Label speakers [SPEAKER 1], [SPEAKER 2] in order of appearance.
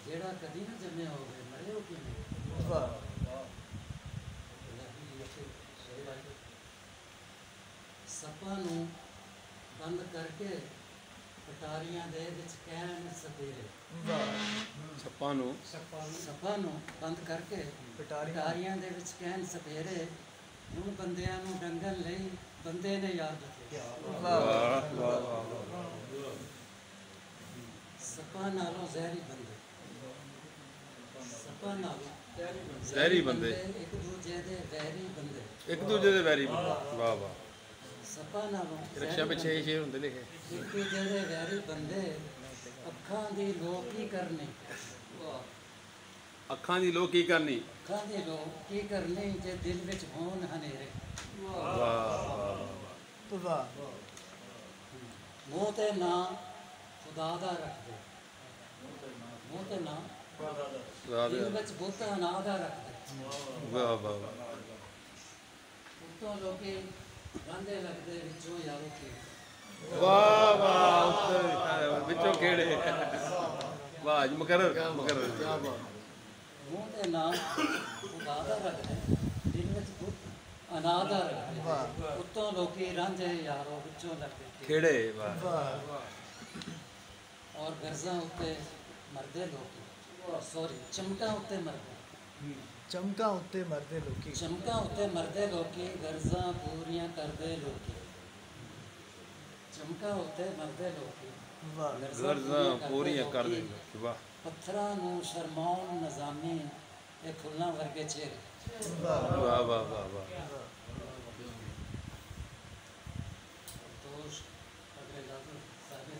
[SPEAKER 1] ਜਿਹੜਾ ਕਦੀ ਨਾ ਜੰਮਿਆ ਹੋਵੇ ਮਰੇ ਹੋ ਕਿਵੇਂ। ਸੱਪਾਂ ਨੂੰ ਬੰਦ ਕਰਕੇ ਪਟਾਰੀਆਂ ਦੇ ਵਿੱਚ ਕਹਿਣ ਸਵੇਰੇ।
[SPEAKER 2] ਸੱਪਾਂ ਨੂੰ
[SPEAKER 1] ਬੰਦ ਕਰਕੇ ਪਟਾਰੀਆਂ ਦੇ ਵਿੱਚ ਕਹਿਣ ਸਵੇਰੇ। ਹੁਣ ਬੰਦਿਆਂ ਨੂੰ ਡੰਗਣ ਲਈ ਬੰਦੇ ਨੇ ਯਾਦ ਰੱਖੇ। ਸੱਪਾਂ ਨਾਲੋਂ ਜ਼ਹਿਰੀ ਬੰਦੇ, ਸੱਪਾਂ ਨਾਲੋਂ
[SPEAKER 2] ਜ਼ਹਿਰੀ ਬੰਦੇ,
[SPEAKER 1] ਇੱਕ ਦੂਜੇ ਦੇ ਵੈਰੀ ਬੰਦੇ,
[SPEAKER 2] ਇੱਕ ਦੂਜੇ ਦੇ ਵੈਰੀ ਬੰਦੇ। ਵਾਹ ਵਾਹ।
[SPEAKER 1] ਸੱਪਾਂ ਨਾਲੋਂ
[SPEAKER 2] ਰਕਸ਼ਾ ਪਿੱਛੇ ਇਹ ਸ਼ੇਰ ਹੁੰਦੇ ਲਿਖੇ।
[SPEAKER 1] ਇੱਕ ਦੂਜੇ ਦੇ ਵੈਰੀ ਬੰਦੇ, ਅੱਖਾਂ ਦੀ ਲੋਕ ਕੀ ਕਰਨੀ।
[SPEAKER 2] ਅੱਖਾਂ ਦੀ ਲੋਕ ਕੀ ਕਰਨੀ।
[SPEAKER 1] ਅੱਖਾਂ ਦੀ ਲੋਕ ਕੀ ਕਰਨੀ ਜੇ ਦਿਲ ਵਿੱਚ ਹੋਣ ਹਨੇਰੇ।
[SPEAKER 2] ਵਾਹ।
[SPEAKER 1] ਮੂੰਹ ਤੇ ਨਾਂ ਖੁਦਾ ਦਾ ਰੱਖਦੇ, ਮੂੰਹ ਤੇ ਨਾਂ ਦਿਲ ਵਿੱਚ ਬੁੱਤ ਅਨਾਹ ਦਾ ਰੱਖਦੇ।
[SPEAKER 2] ਵਾਹ ਵਾਹ।
[SPEAKER 1] ਉੱਤੋਂ ਲੋਕੀ ਰਾਂਦੇ ਲੱਗਦੇ ਵਿੱਚੋਂ ਯਾਰੋ ਕੀ।
[SPEAKER 2] ਵਾਹ ਵਾਹ। ਵਿੱਚੋਂ ਕਿਹੜੇ। ਵਾਹ ਜੀ ਮੁਕਰਰ।
[SPEAKER 1] ਮੂੰਹ ਤੇ ਨਾਂ ਖੁਦਾ ਦਾ ਰੱਖਦੇ, ਦਿਲ ਵਿੱਚ ਬੁੱਤ ਅਨਾਹ ਦਾ ਰੱਖਦੇ। ਉੱਤੋਂ ਲੋਕੀ ਰਾਂਝੇ ਯਾਰੋ ਵਿੱਚੋਂ ਲੱਗਦੇ
[SPEAKER 2] ਕਿਹੜੇ। ਵਾਹ।
[SPEAKER 1] ਔਰ ਗਰਜ਼ਾਂ ਉੱਤੇ ਮਰਦੇ ਲੋਕੀ, ਸੌਰੀ ਚਮਕਾਂ ਉੱਤੇ ਮਰਦੇ,
[SPEAKER 3] ਚਮਕਾਂ ਉੱਤੇ ਮਰਦੇ ਲੋਕੀ,
[SPEAKER 1] ਚਮਕਾਂ ਉੱਤੇ ਮਰਦੇ ਲੋਕੀ, ਗਰਜ਼ਾਂ ਪੂਰੀਆਂ ਕਰਦੇ ਲੋਕੀ। ਚਮਕਾਂ ਉੱਤੇ ਮਰਦੇ ਲੋਕੀ,
[SPEAKER 2] ਗਰਜ਼ਾਂ ਪੂਰੀਆਂ ਕਰਦੇ ਲੋਕੀ। ਵਾਹ।
[SPEAKER 1] ਪੱਥਰਾਂ ਨੂੰ ਸ਼ਰਮਾਉਣ ਨਜ਼ਾਮੀ, ਇਹ ਫੁੱਲਾਂ ਵਰਗੇ ਚਿਹਰੇ।
[SPEAKER 2] ਵਾਹ ਵਾਹ ਵਾਹ ਵਾਹ।
[SPEAKER 1] ਦੋਸ਼ ਅਗਲੇ ਲਾਗੂ ਸਾਡੇ